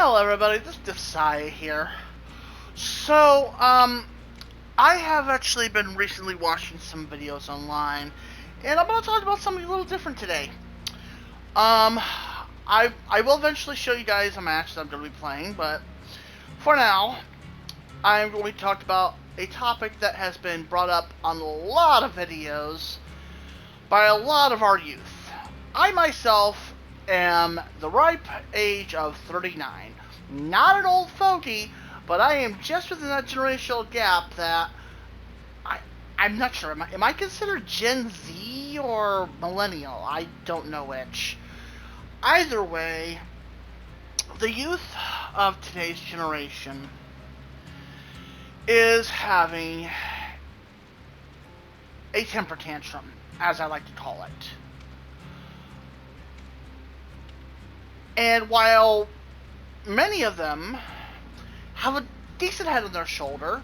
Hello everybody, this is Desai here. So, I have actually been recently watching some videos online, and I'm going to talk about something a little different today. I will eventually show you guys a match that I'm going to be playing, but for now, I'm going to talk about a topic that has been brought up on a lot of videos by a lot of our youth. I myself am the ripe age of 39. Not an old fogey, but I am just within that generational gap that I'm not sure. Am I considered Gen Z or millennial? I don't know which. Either way, the youth of today's generation is having a temper tantrum, as I like to call it. And while many of them have a decent head on their shoulder,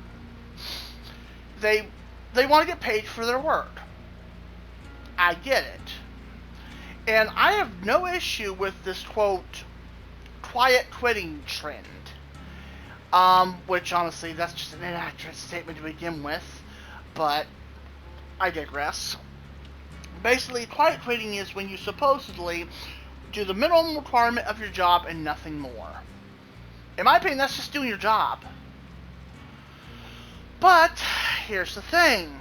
they want to get paid for their work. I get it. And I have no issue with this, quote, quiet quitting trend. Which, honestly, that's just an inaccurate statement to begin with. But I digress. Basically, quiet quitting is when you supposedly do the minimum requirement of your job and nothing more. In my opinion, that's just doing your job. But here's the thing.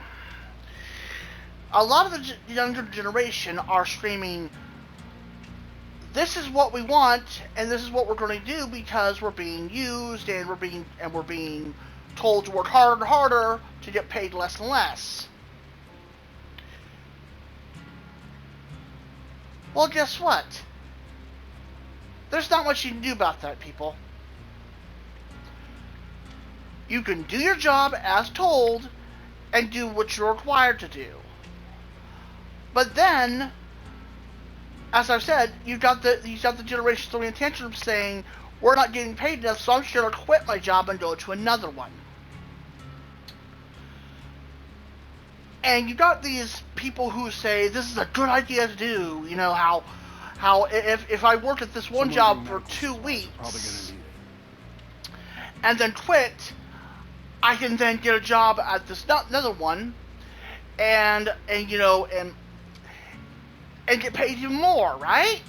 A lot of the younger generation are screaming, this is what we want and this is what we're going to do because we're being used and we're being told to work harder and harder to get paid less and less. Well, guess what? There's not much you can do about that, people. You can do your job as told and do what you're required to do. But then, as I've said, you've got the generation throwing attention saying, we're not getting paid enough, so I'm just going to quit my job and go to another one. And you got these people who say, this is a good idea to do, you know, how if I work at this one job for 2 weeks and then quit, I can then get a job at this another one and you know and get paid even more, right?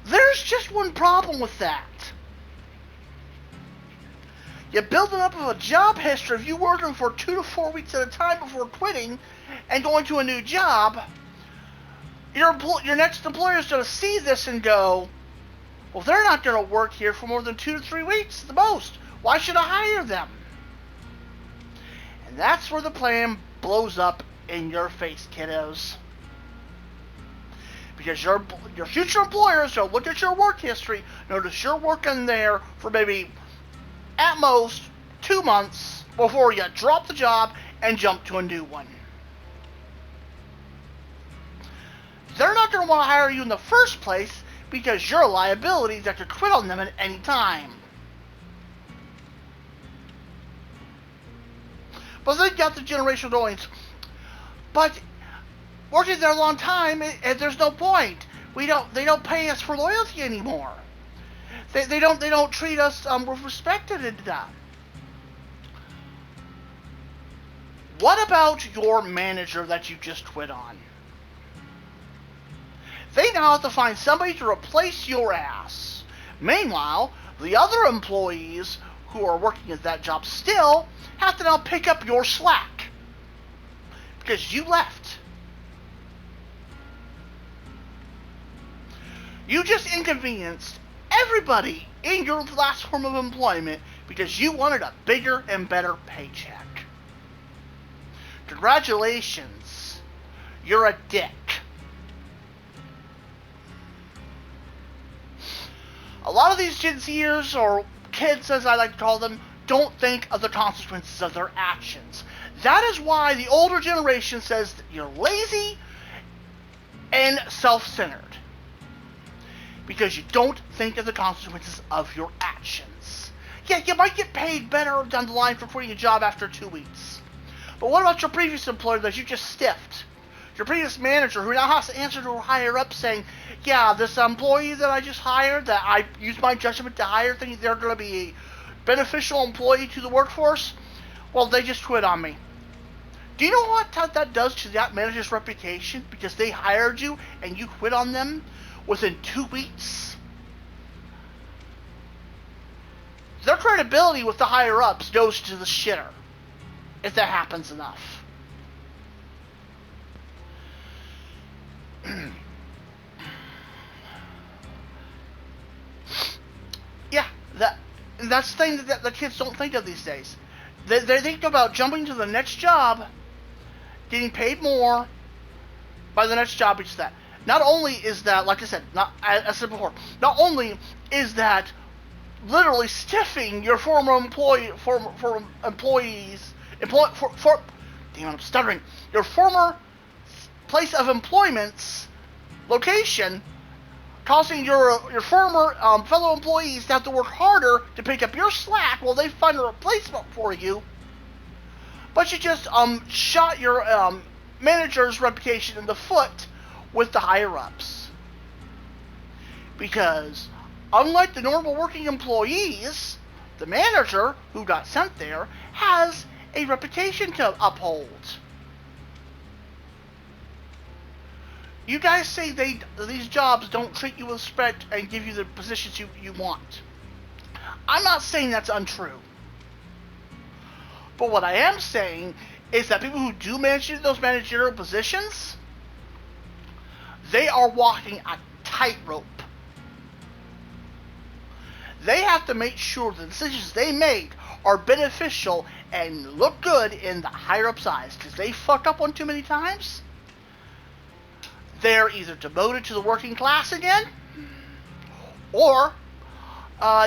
There's just one problem with that. You're building up a job history of you working for 2 to 4 weeks at a time before quitting and going to a new job. Your next employer is going to see this and go, well, they're not going to work here for more than 2 to 3 weeks at the most. Why should I hire them? And that's where the plan blows up in your face, kiddos. Because your future employers will look at your work history, notice you're working there for maybe, at most, 2 months before you drop the job and jump to a new one. They're not going to want to hire you in the first place because you're a liability that could quit on them at any time. But they got the generational goings. But working there a long time, there's no point. They don't pay us for loyalty anymore. They don't treat us with respect and that. What about your manager that you just quit on? They now have to find somebody to replace your ass. Meanwhile, the other employees who are working at that job still have to now pick up your slack. Because you left. You just inconvenienced everybody in your last form of employment because you wanted a bigger and better paycheck. Congratulations. You're a dick. A lot of these Gen Zers, or kids as I like to call them, don't think of the consequences of their actions. That is why the older generation says that you're lazy and self-centered. Because you don't think of the consequences of your actions. Yeah, you might get paid better down the line for quitting a job after 2 weeks. But what about your previous employer that you just stiffed? Your previous manager who now has to answer to a higher up saying, yeah, this employee that I just hired, that I used my judgment to hire, thinking they're going to be a beneficial employee to the workforce, well, they just quit on me. Do you know what that does to that manager's reputation? Because they hired you and you quit on them within 2 weeks? Their credibility with the higher-ups goes to the shitter if that happens enough. Yeah, that's the thing that the kids don't think of these days. They think about jumping to the next job, getting paid more by the next job. It's that. Not only is that, like I said, as I said before, not only is that literally stiffing your former employees, damn, I'm stuttering, your former place of employment's location, causing your former fellow employees to have to work harder to pick up your slack while they find a replacement for you. But you just shot your manager's reputation in the foot with the higher-ups. Because unlike the normal working employees, the manager who got sent there has a reputation to uphold. You guys say these jobs don't treat you with respect and give you the positions you want. I'm not saying that's untrue. But what I am saying is that people who do manage those managerial positions, they are walking a tightrope. They have to make sure the decisions they make are beneficial and look good in the higher-ups' eyes. Because they fucked up one too many times, they're either demoted to the working class again, or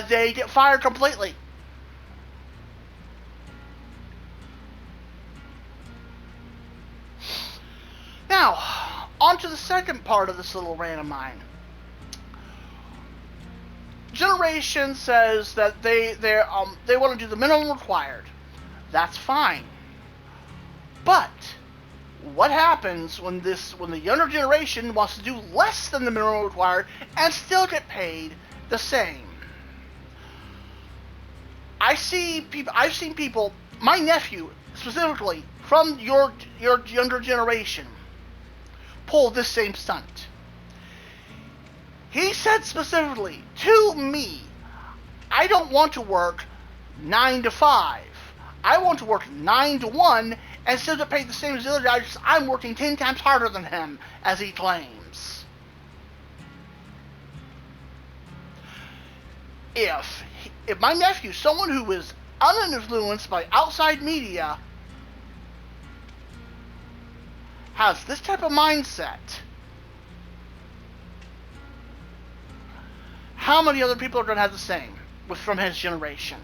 they get fired completely. Now, on to the second part of this little rant of mine. Generation says that they want to do the minimum required. That's fine. But what happens when the younger generation wants to do less than the minimum required and still get paid the same? I've seen people, my nephew specifically, from your younger generation, pull this same stunt. He said specifically to me, I don't want to work 9 to 5. I want to work 9 to 1 and still get paid the same as the other guy, because I'm working 10 times harder than him, as he claims. If my nephew, someone who is uninfluenced by outside media, has this type of mindset, how many other people are going to have the same from his generation?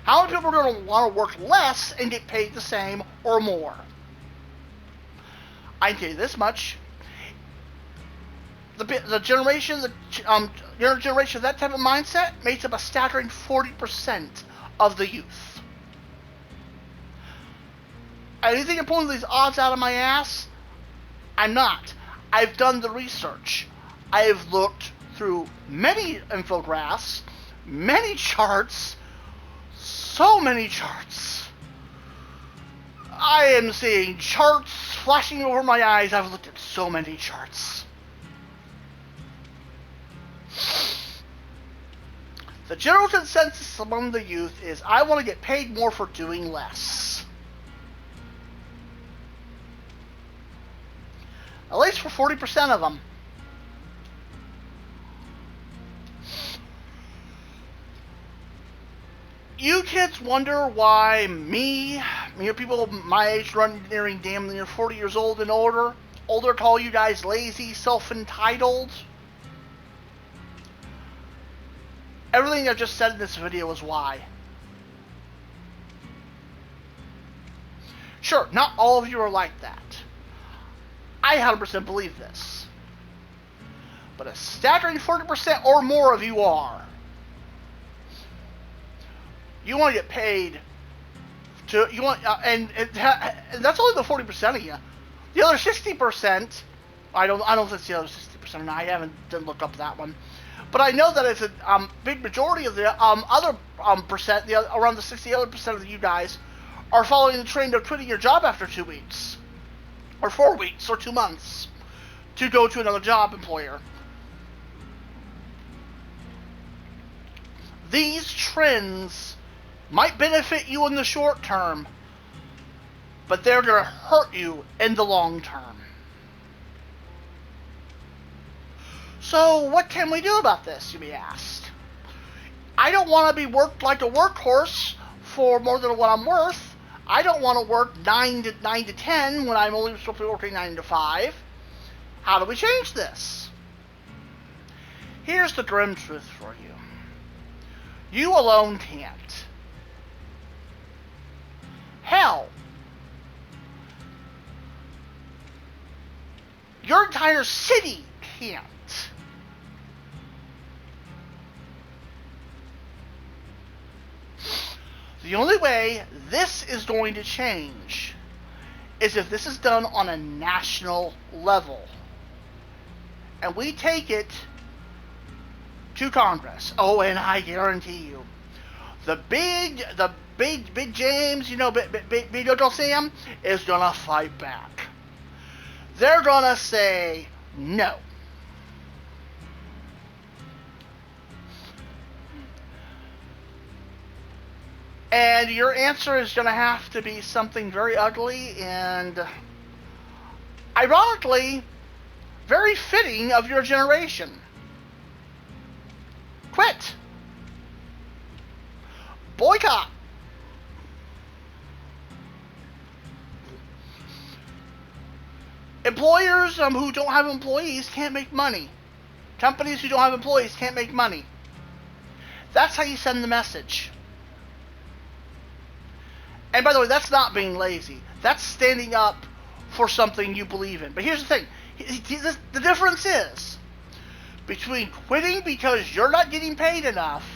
How many people are going to want to work less and get paid the same or more? I can tell you this much. The generation, younger generation, that type of mindset makes up a staggering 40% of the youth. Anything I'm pulling these odds out of my ass? I'm not. I've done the research. I've looked through many infographics, many charts, so many charts. I am seeing charts flashing over my eyes. I've looked at so many charts. The general consensus among the youth is, I want to get paid more for doing less. At least for 40% of them. You kids wonder why people my age, nearing damn near 40 years old and older call you guys lazy, self-entitled. Everything I've just said in this video is why. Sure, not all of you are like that. I 100% believe this. But a staggering 40% or more of you are. You want to get paid and that's only the 40% of you. The other 60% I don't think it's the other 60%. And didn't look up that one. But I know that it's a big majority of the other percent, around the 60% of you guys, are following the trend of quitting your job after 2 weeks, or 4 weeks, or 2 months, to go to another job employer. These trends might benefit you in the short term, but they're going to hurt you in the long term. So what can we do about this, you may ask? I don't want to be worked like a workhorse for more than what I'm worth. I don't want to work 9 to 10 when I'm only supposed to be working 9 to 5. How do we change this? Here's the grim truth for you. You alone can't. Hell, your entire city can't. The only way this is going to change is if this is done on a national level. And we take it to Congress. Oh, and I guarantee you, the big James, big Uncle Sam is gonna fight back. They're gonna say no. And your answer is going to have to be something very ugly and, ironically, very fitting of your generation. Quit. Boycott. Employers who don't have employees can't make money. Companies who don't have employees can't make money. That's how you send the message. And by the way, that's not being lazy. That's standing up for something you believe in. But here's the thing. The difference is between quitting because you're not getting paid enough,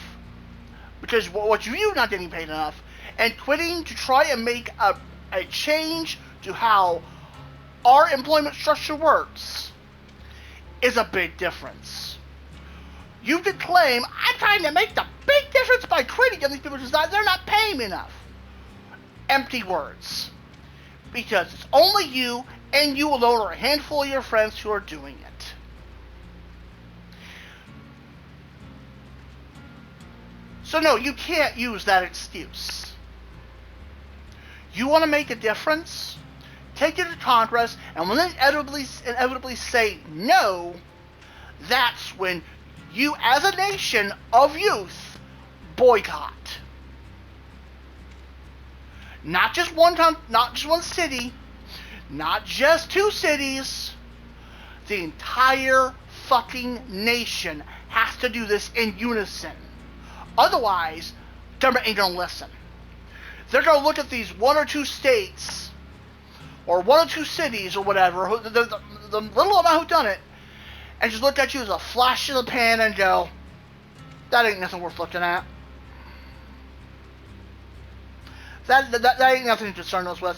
because what you're not getting paid enough, and quitting to try and make a change to how our employment structure works is a big difference. You could claim, I'm trying to make the big difference by quitting, and these people just they're not paying me enough. Empty words. Because it's only you and you alone or a handful of your friends who are doing it. So no, you can't use that excuse. You want to make a difference? Take it to Congress, and when they inevitably say no, that's when you as a nation of youth boycott. Not just one city, not just 2 cities. The entire fucking nation has to do this in unison. Otherwise, government ain't gonna listen. They're gonna look at these 1 or 2 states, or 1 or 2 cities, or whatever, the little amount who done it, and just look at you as a flash in the pan and go, that ain't nothing worth looking at. That ain't nothing to concern us with.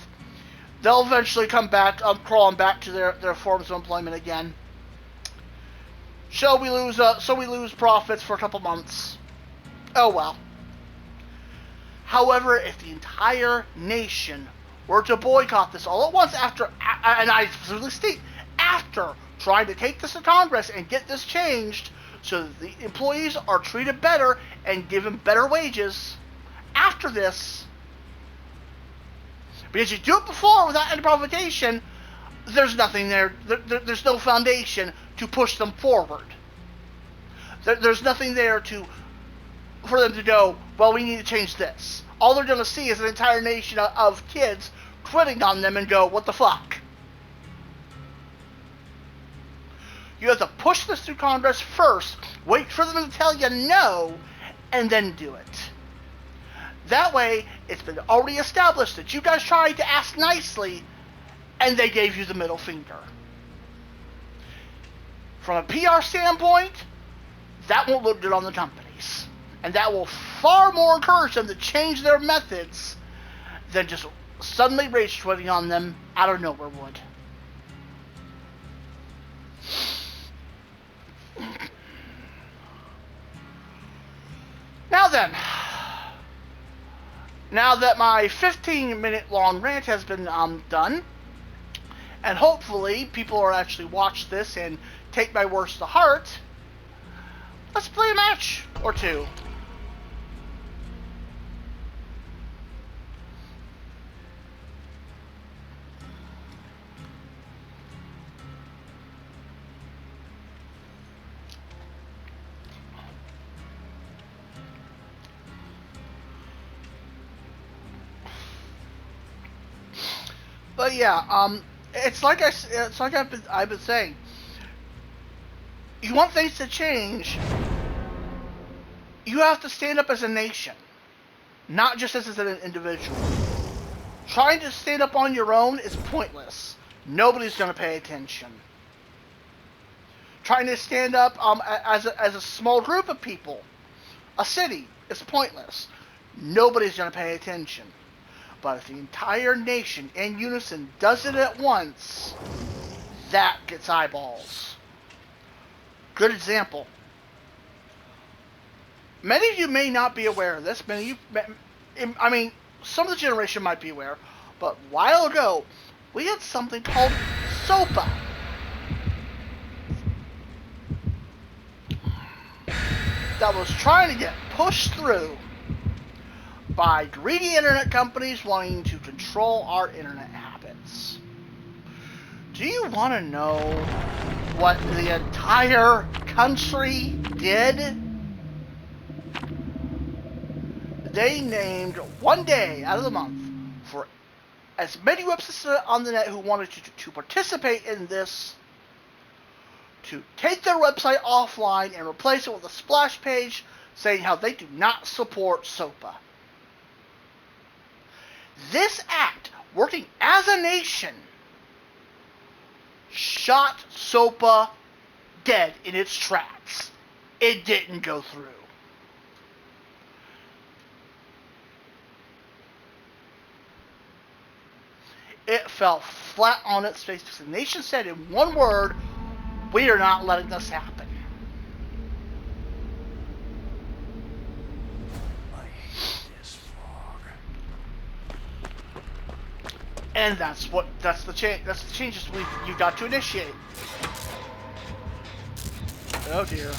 They'll eventually come back, crawling back to their forms of employment again. So we lose profits for a couple months. Oh well. However, if the entire nation were to boycott this all at once after, and I specifically state, after trying to take this to Congress and get this changed so that the employees are treated better and given better wages, after this, because you do it before without any provocation, there's nothing there. There's no foundation to push them forward. There's nothing there for them to go, well, we need to change this. All they're going to see is an entire nation of kids quitting on them and go, what the fuck? You have to push this through Congress first, wait for them to tell you no, and then do it. That way, it's been already established that you guys tried to ask nicely, and they gave you the middle finger. From a PR standpoint, that won't look good on the companies. And that will far more encourage them to change their methods than just suddenly rage quitting on them out of nowhere would. Now then, now that my 15-minute long rant has been done, and hopefully people will actually watch this and take my words to heart, let's play a match or two. But yeah, it's like I've been saying. You want things to change, you have to stand up as a nation, not just as an individual. Trying to stand up on your own is pointless. Nobody's going to pay attention. Trying to stand up as a small group of people, a city, is pointless. Nobody's going to pay attention. But if the entire nation in unison does it at once, that gets eyeballs. Good example. Many of you may not be aware of this. Many of you, I mean, some of the generation might be aware, but a while ago, we had something called SOPA. That was trying to get pushed through by greedy internet companies wanting to control our internet habits. Do you want to know what the entire country did? They named one day out of the month for as many websites on the net who wanted to participate in this to take their website offline and replace it with a splash page saying how they do not support SOPA. This act, working as a nation, shot SOPA dead in its tracks. It didn't go through. It fell flat on its face because the nation said in one word, we are not letting this happen. And that's the changes you've got to initiate. Oh dear.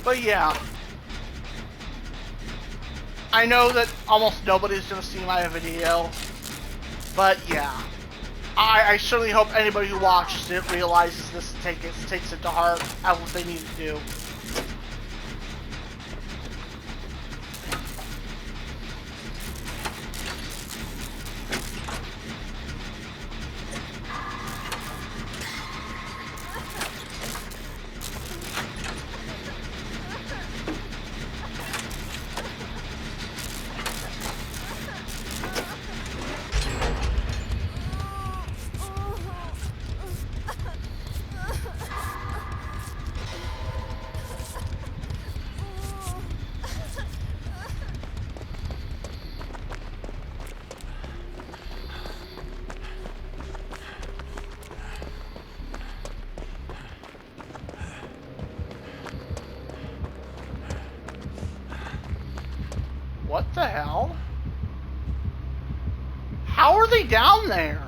But yeah, I know that almost nobody's going to see my video, but yeah, I certainly hope anybody who watches it realizes this and takes it to heart as what they need to do. What the hell? How are they down there?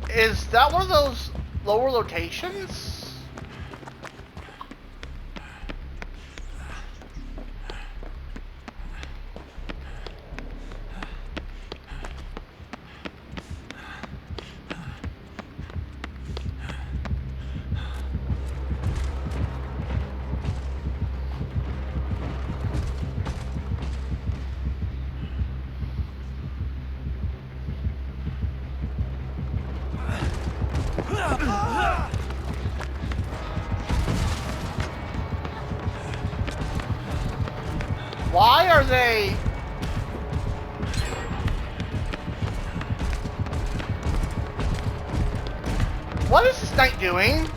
Is that one of those lower locations? Why are they... What is this knight doing?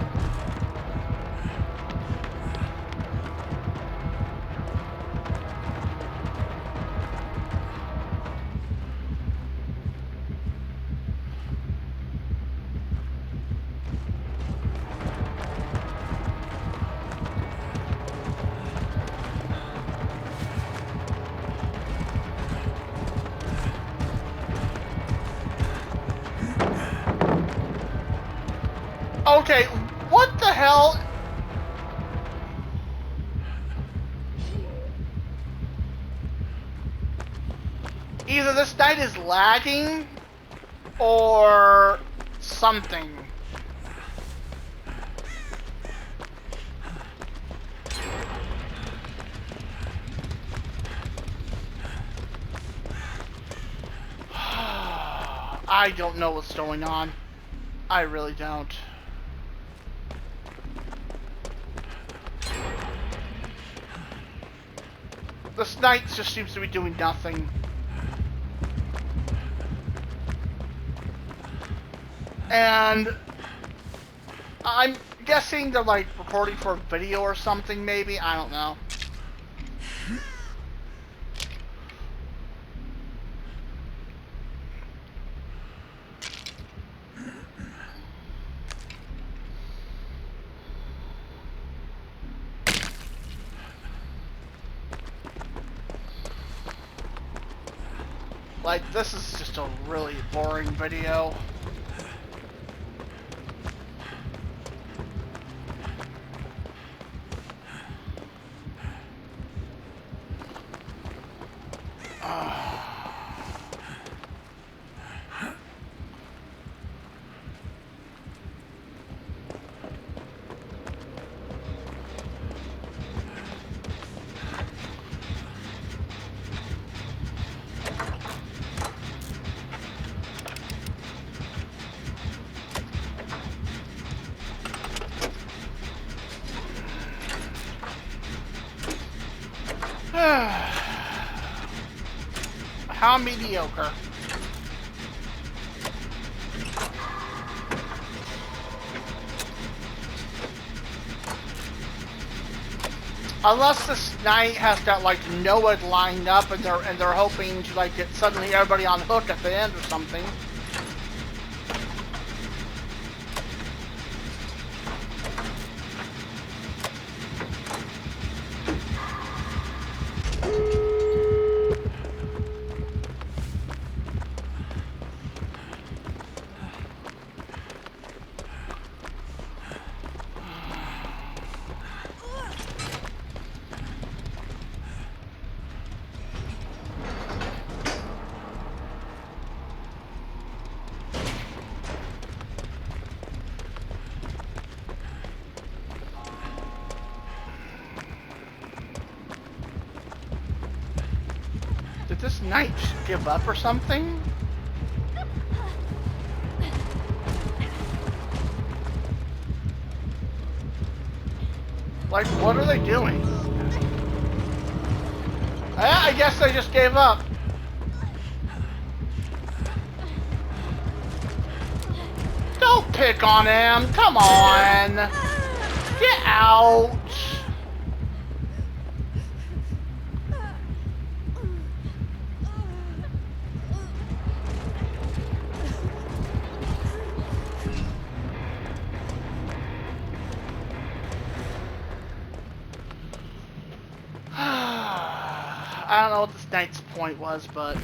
Okay, what the hell? Either this knight is lagging or something. I don't know what's going on. I really don't. This knight just seems to be doing nothing. And I'm guessing they're like recording for a video or something, maybe? I don't know. Like, this is just a really boring video. How mediocre. Unless this knight has got like Noah lined up and they're hoping to like get suddenly everybody on hook at the end or something. Did this knight just give up or something? Like, what are they doing? I guess they just gave up. Don't pick on him. Come on. Get out. I don't know what this knight's point was, but...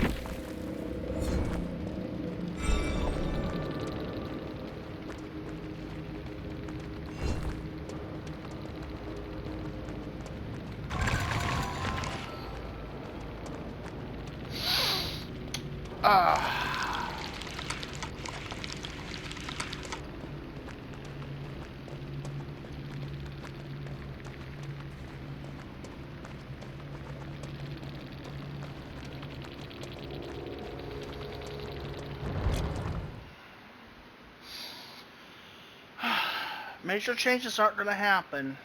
Major changes aren't going to happen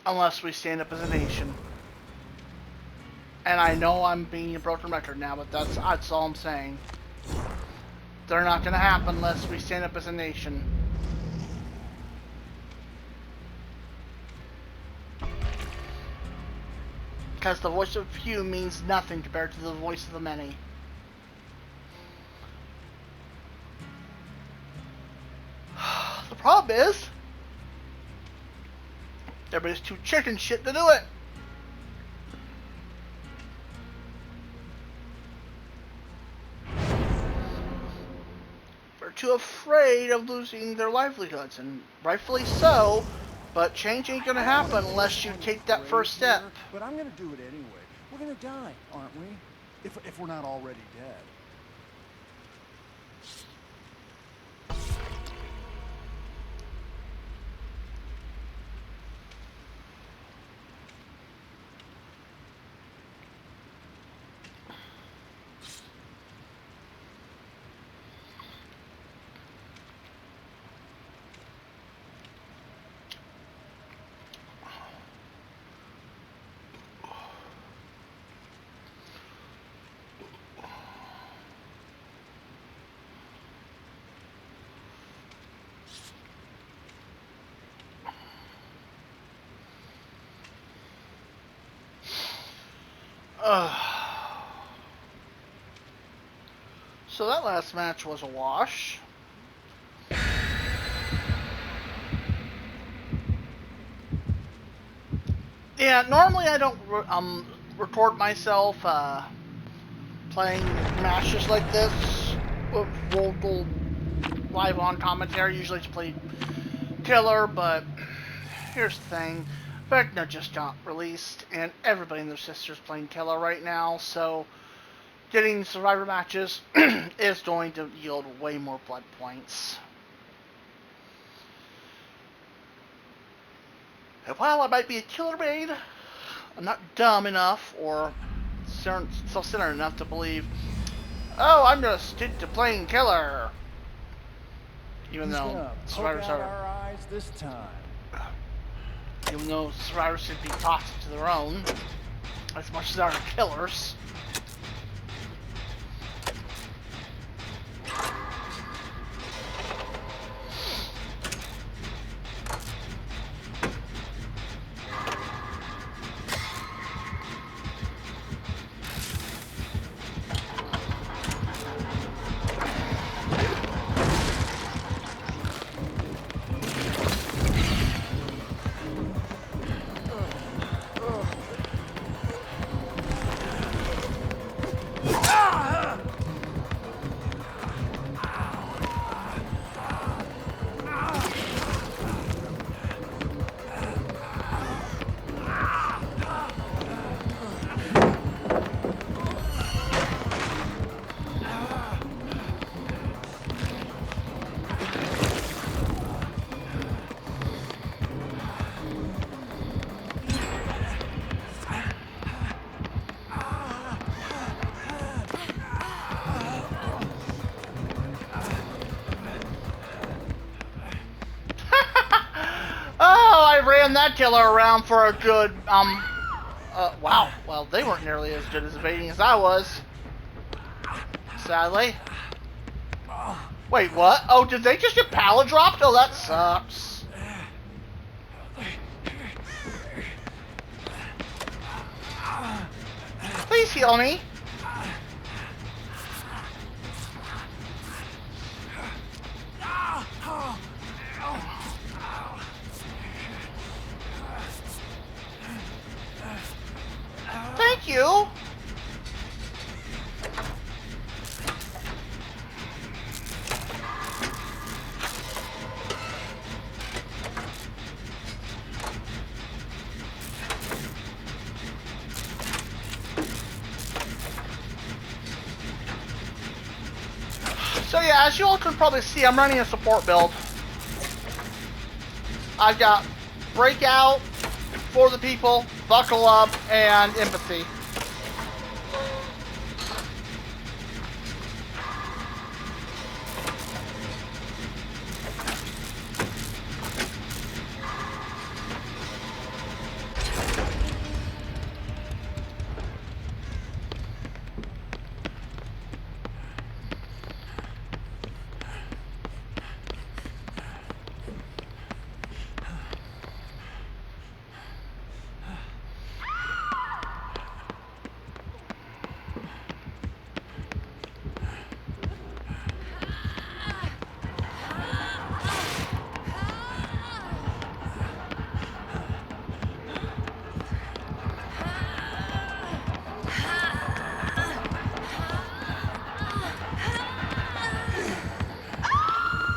unless we stand up as a nation. And I know I'm being a broken record now, but that's all I'm saying. They're not going to happen unless we stand up as a nation. Because the voice of few means nothing compared to the voice of the many. The problem is, everybody's too chicken shit to do it. They're too afraid of losing their livelihoods, and rightfully so. But change ain't gonna happen unless you take that first step. But I'm gonna do it anyway. We're gonna die, aren't we? If we're not already dead. So that last match was a wash. Yeah, normally I don't record myself playing matches like this with local live on commentary. Usually to play Killer, but here's the thing. Vecna just got released, and everybody and their sister's playing Killer right now, so getting Survivor matches is going to yield way more blood points. And while I might be a Killer main, I'm not dumb enough or self-centered enough to believe, oh, I'm gonna stick to playing Killer. Even though Survivors are our eyes this time. Even though Survivors should be toxic to their own, as much as they are killers. That killer around for a good, wow. Well, they weren't nearly as good as evading as I was. Sadly. Wait, what? Oh, did they just get pallet dropped? Oh, that sucks. Please heal me. Thank you. So yeah, as you all can probably see, I'm running a support build. I've got Breakout, For the People, Buckle Up, and Empathy.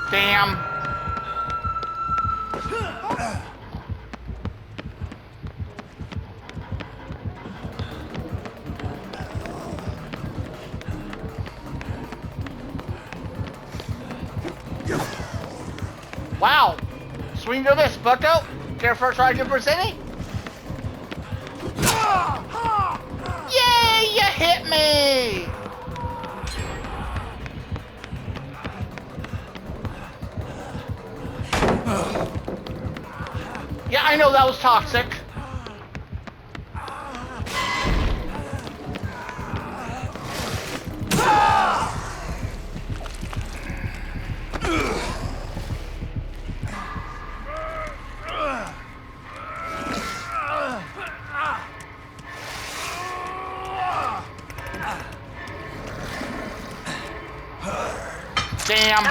Damn. Wow. Swing to this, bucko. Care for a try to Brazini? Yay, you hit me! Yeah, I know that was toxic. Damn.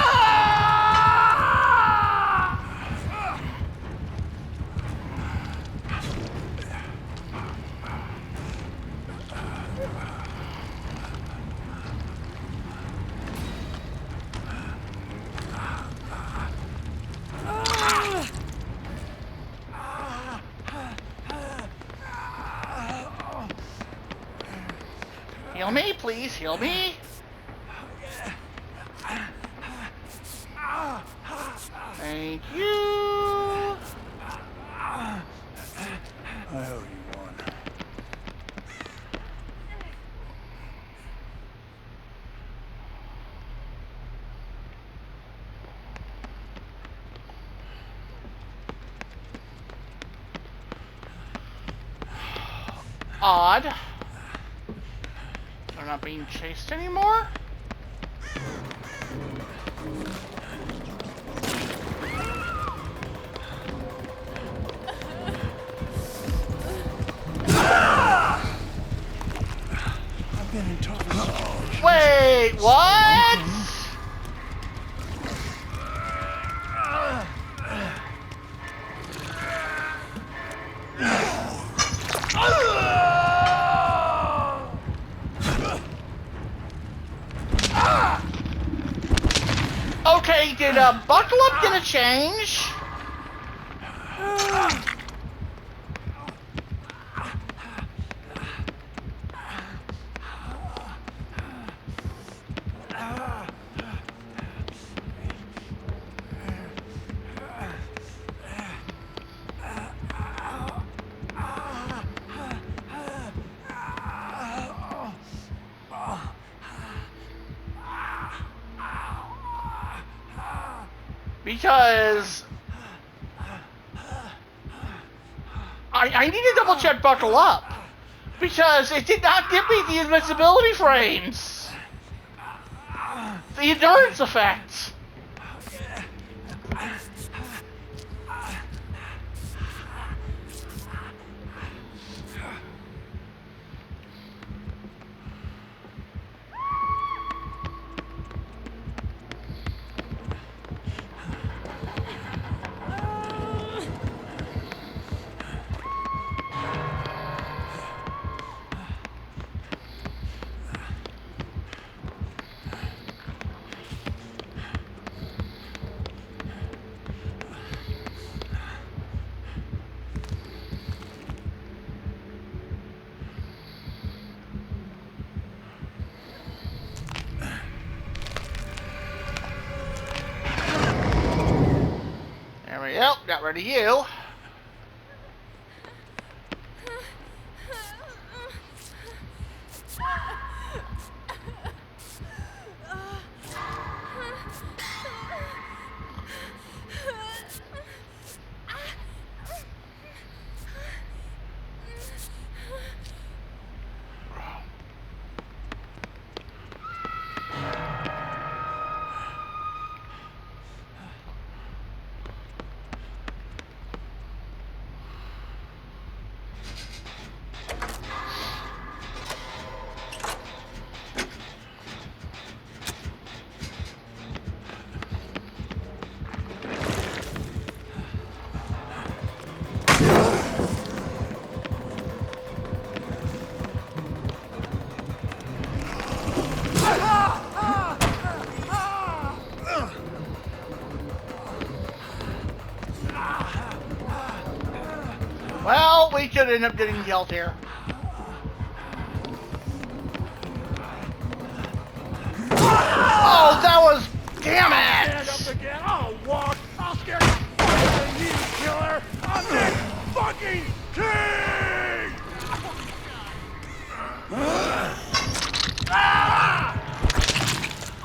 Heal me, please, heal me. Thank you. I owe you one. Odd. They're not being chased anymore? I've been in total charge. Wait, what? Okay, did buckle up gonna change? Because I need to double check buckle up. Because it did not give me the invincibility frames. The endurance effect. There we go, got rid of you. Well, we could end up getting killed here. Oh, that was... Damn Stand it! up again. I'll walk. I'll scare the fuck out of you, killer. I'm this fucking king!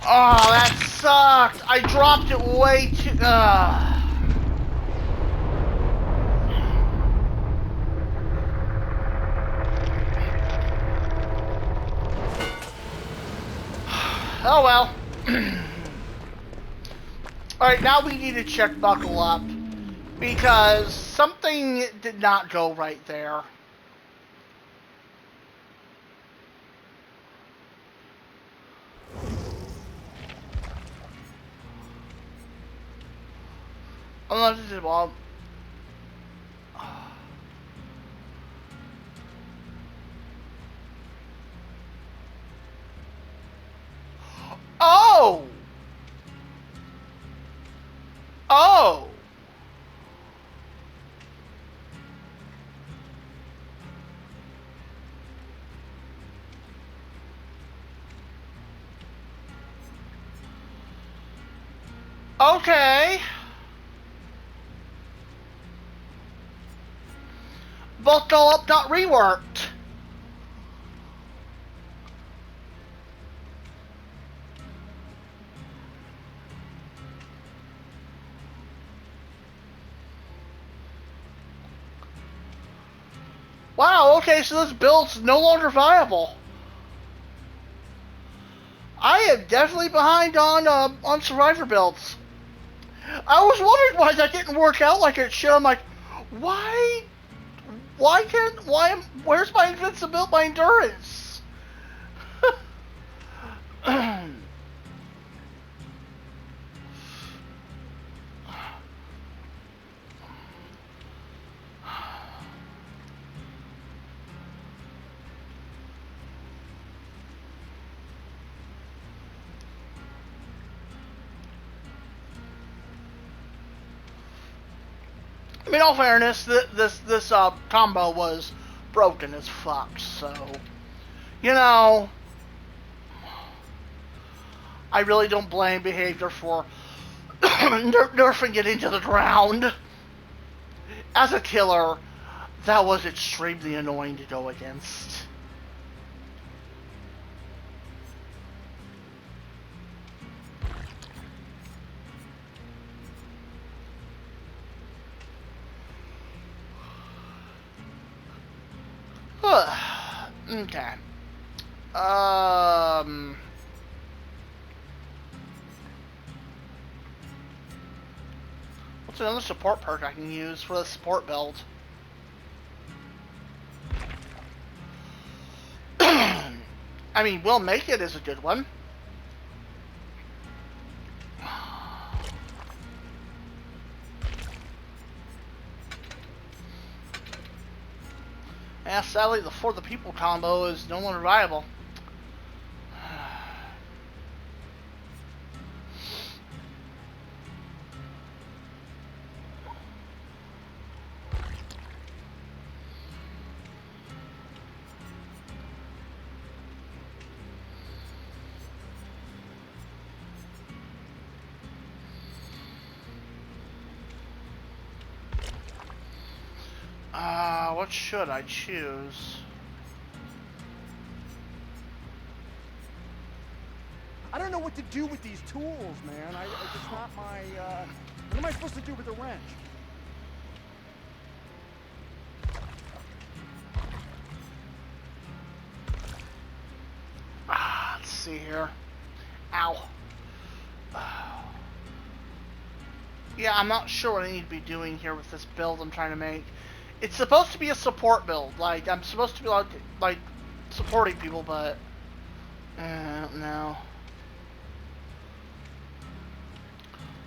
Oh, that sucked. I dropped it way too... Oh well. Alright, now we need to check Buckle Up. Because something did not go right there. Unless it did well. Oh! Oh! Okay. Buckle Up got reworked. Wow, okay, so this build's no longer viable. I am definitely behind on Survivor builds. I was wondering why that didn't work out like it should. I'm like, where's my invincibility, my endurance? I mean, in all fairness, this combo was broken as fuck. So, you know, I really don't blame behavior for nerfing it into the ground. As a killer, that was extremely annoying to go against. Okay. What's another support perk I can use for the support build? I mean, Will Make It is a good one. Yeah, sadly, the For the People combo is no longer viable. What should I choose? I don't know what to do with these tools, man. It's not my, what am I supposed to do with a wrench? Let's see here. Ow. Yeah, I'm not sure what I need to be doing here with this build I'm trying to make. It's supposed to be a support build. Like, I'm supposed to be like supporting people, but I don't know.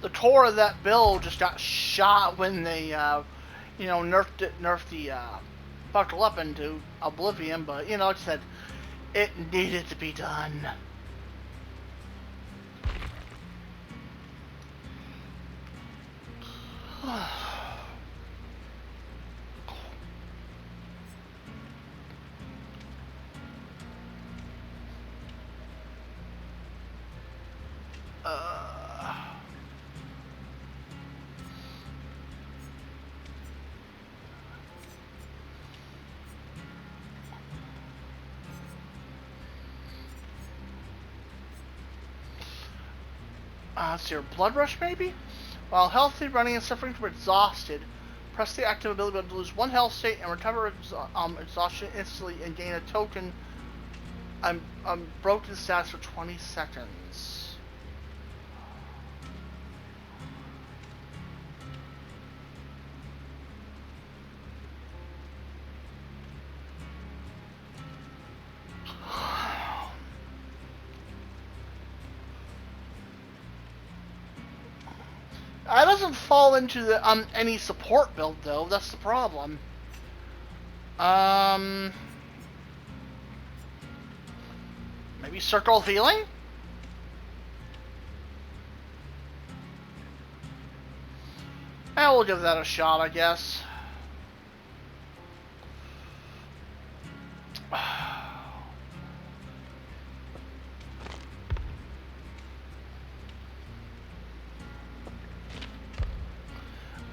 The core of that build just got shot when they, nerfed the Buckle Up into oblivion. But you know, like I said, it needed to be done. Uh, let's see, blood rush maybe? While healthy, running, and suffering from exhausted, press the active ability button to lose one health state and recover exhaustion instantly and gain a token broken stats for 20 seconds. That doesn't fall into the any support build though. That's the problem. Maybe Circle of Healing? We'll give that a shot, I guess.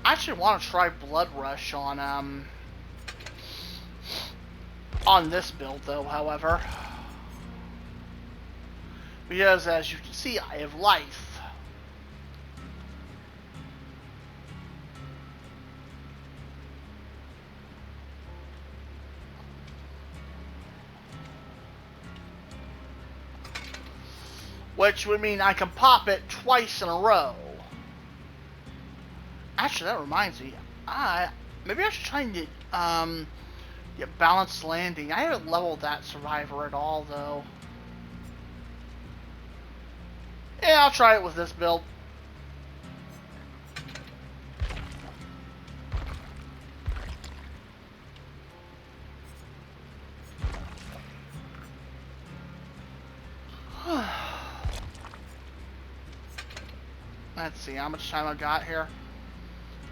I actually want to try Blood Rush on this build, though, however. Because, as you can see, I have life. Which would mean I can pop it twice in a row. Actually, that reminds me. Maybe I should try and get Balanced Landing. I haven't leveled that Survivor at all, though. Yeah, I'll try it with this build. Let's see how much time I got here.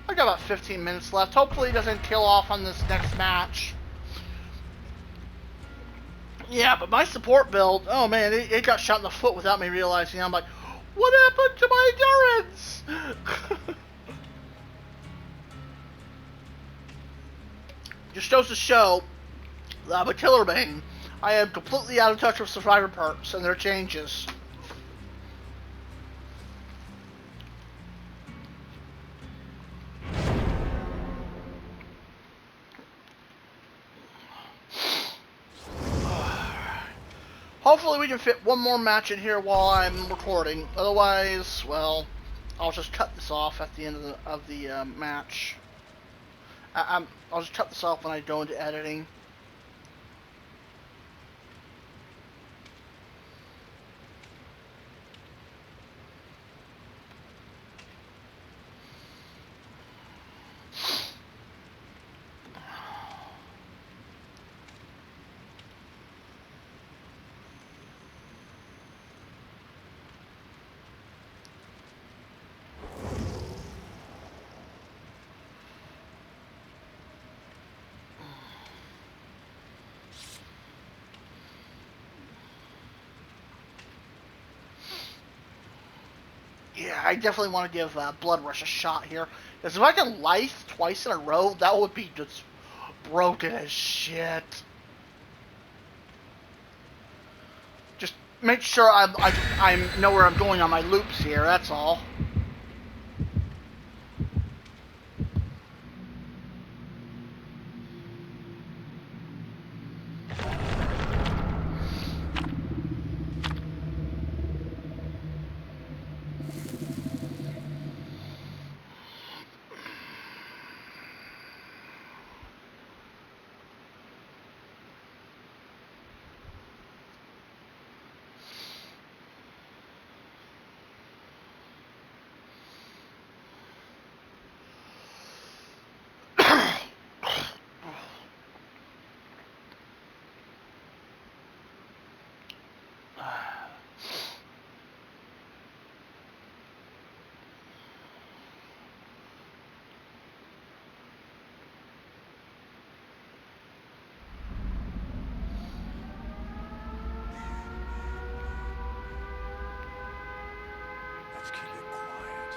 I got about 15 minutes left. Hopefully it doesn't kill off on this next match. Yeah, but my support build, oh man, it got shot in the foot without me realizing. I'm like, what happened to my endurance? Just goes to show that I'm a killer main. I am completely out of touch with Survivor perks and their changes. Hopefully we can fit one more match in here while I'm recording. Otherwise, well, I'll just cut this off at the end of the match. I'll just cut this off when I go into editing. Yeah, I definitely want to give Blood Rush a shot here. Because if I can life twice in a row, that would be just broken as shit. Just make sure I know where I'm going on my loops here, that's all. Let's keep it quiet.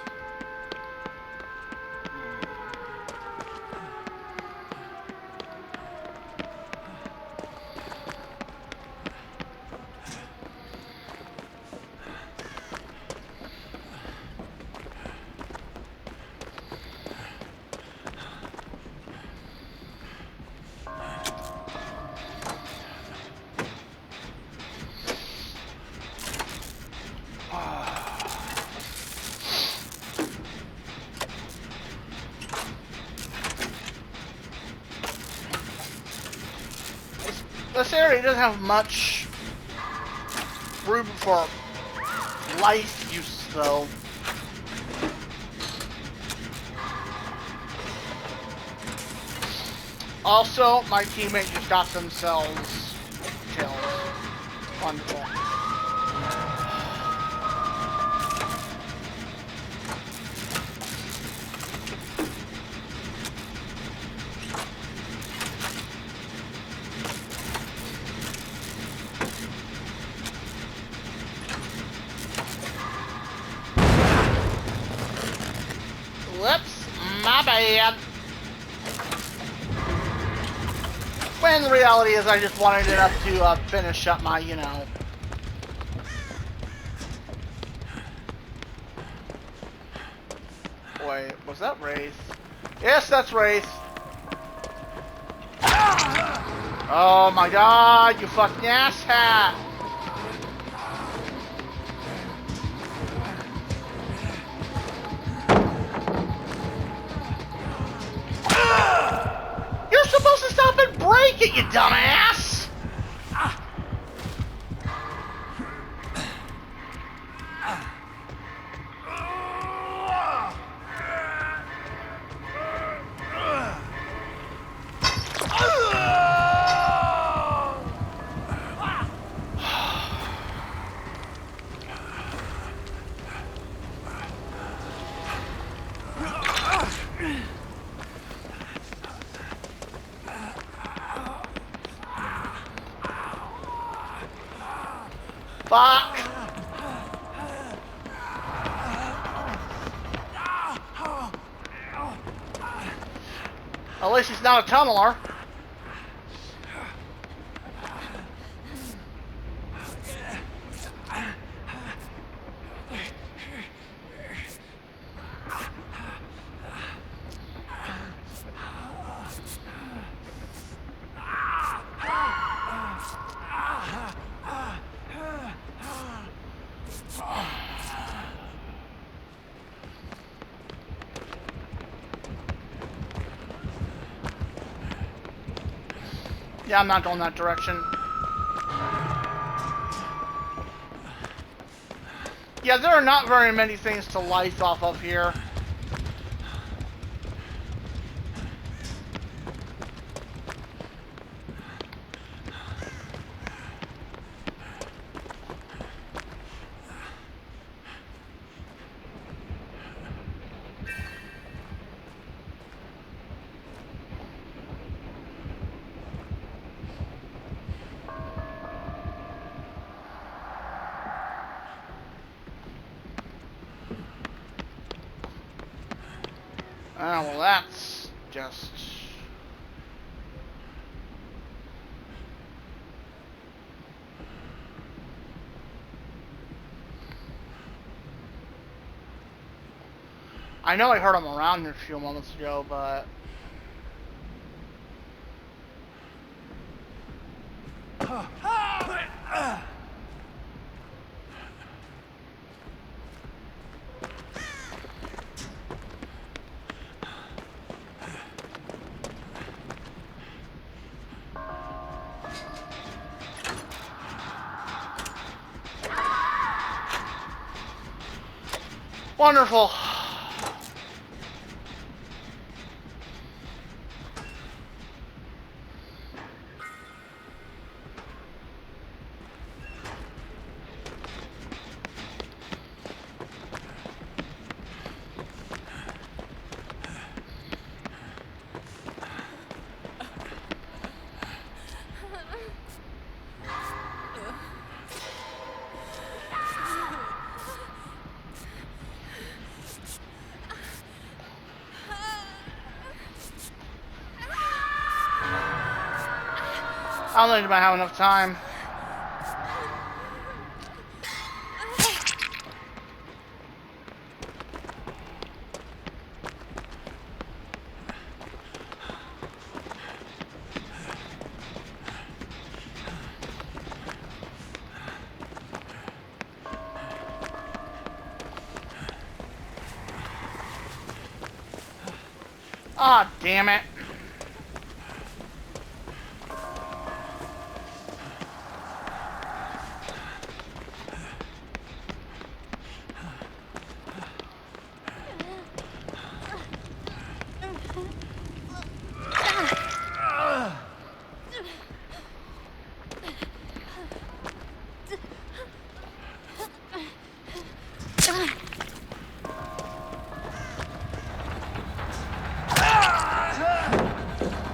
This area doesn't have much room for life use, though. Also, my teammate just got themselves killed. Wonderful. Whoops, my bad. When the reality is I just wanted it up to finish up my, you know. Wait, was that Wraith? Yes, that's Wraith. Oh my god, you fucking asshat! You're supposed to stop and break it, you dumbass! Fuck! At least he's not a tunneler. Yeah, I'm not going that direction. Yeah, there are not very many things to light off of here. Ah, well, that's just... I know I heard him around here a few moments ago, but... Wonderful. I don't think I have enough time. Ah, damn it.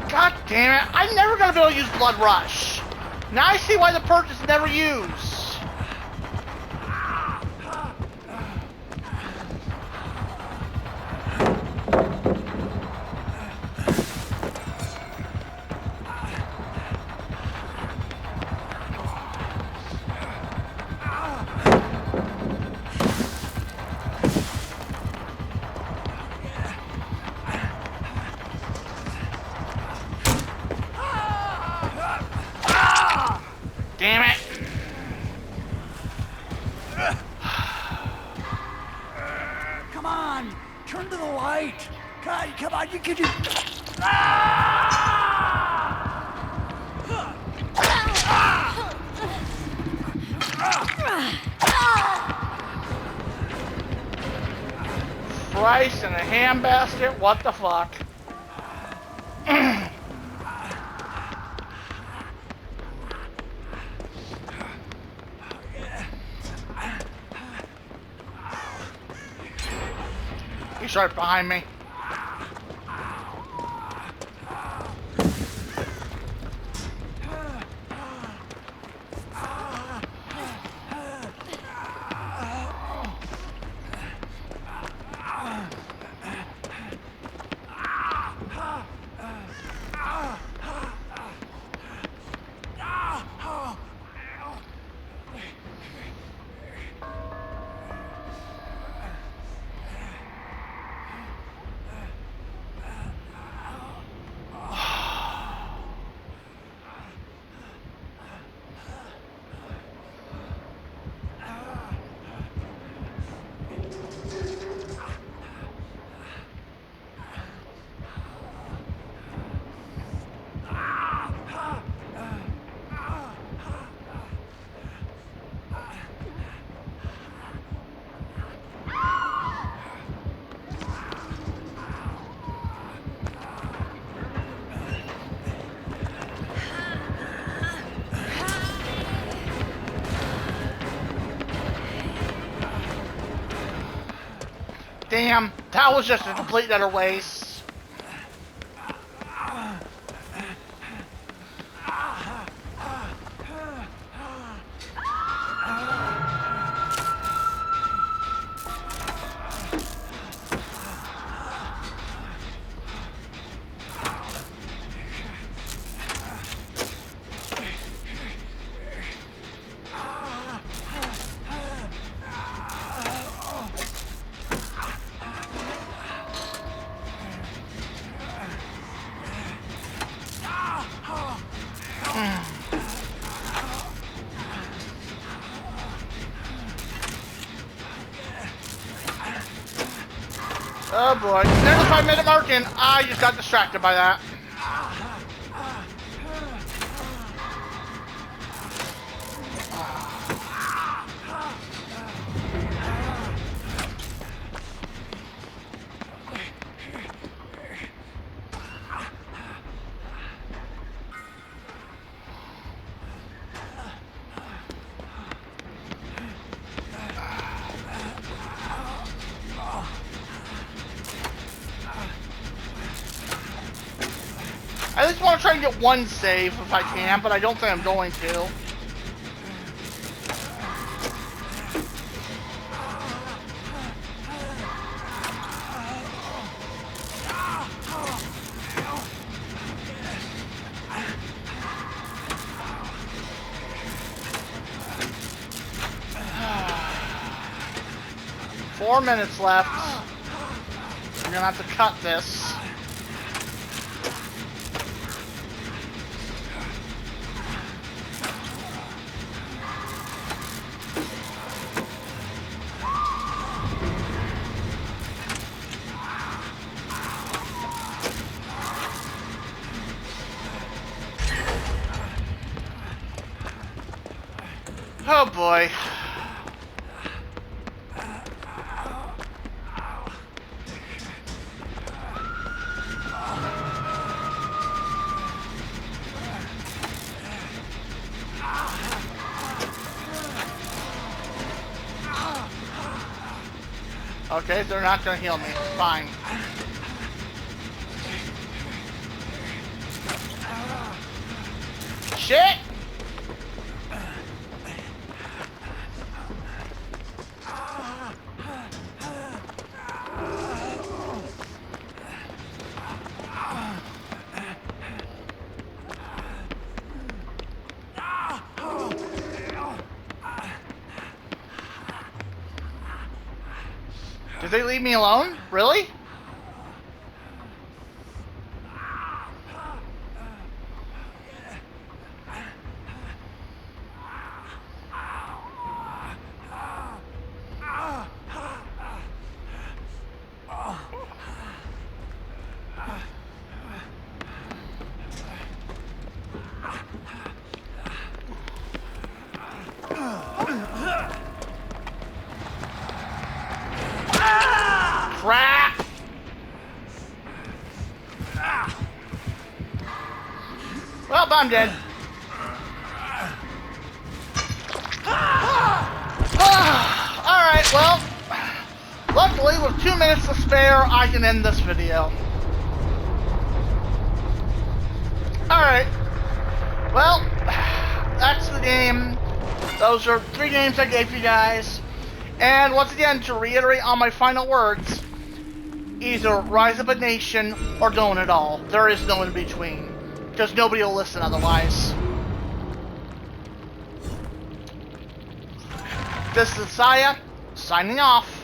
God damn it, I'm never gonna be able to use Blood Rush. Now I see why the perk is never used. Damn it. Come on, turn to the light. God, come on, you can do. Rice and a ham basket? What the fuck? He's right behind me. Damn, that was just a complete utter waste. Oh boy, there's a 5-minute mark and I just got distracted by that. I just want to try and get one save if I can, but I don't think I'm going to. 4 minutes left. We're gonna have to cut this. Oh boy. Okay, they're not gonna heal me. Fine. Shit! Did they leave me alone? Really? Crap! Well, I'm dead. Alright, well, luckily with 2 minutes to spare, I can end this video. Alright. Well, that's the game. Those are 3 games I gave you guys. And once again, to reiterate on my final words, either rise up a nation or don't at all. There is no in between. Because nobody will listen otherwise. This is Saya, signing off.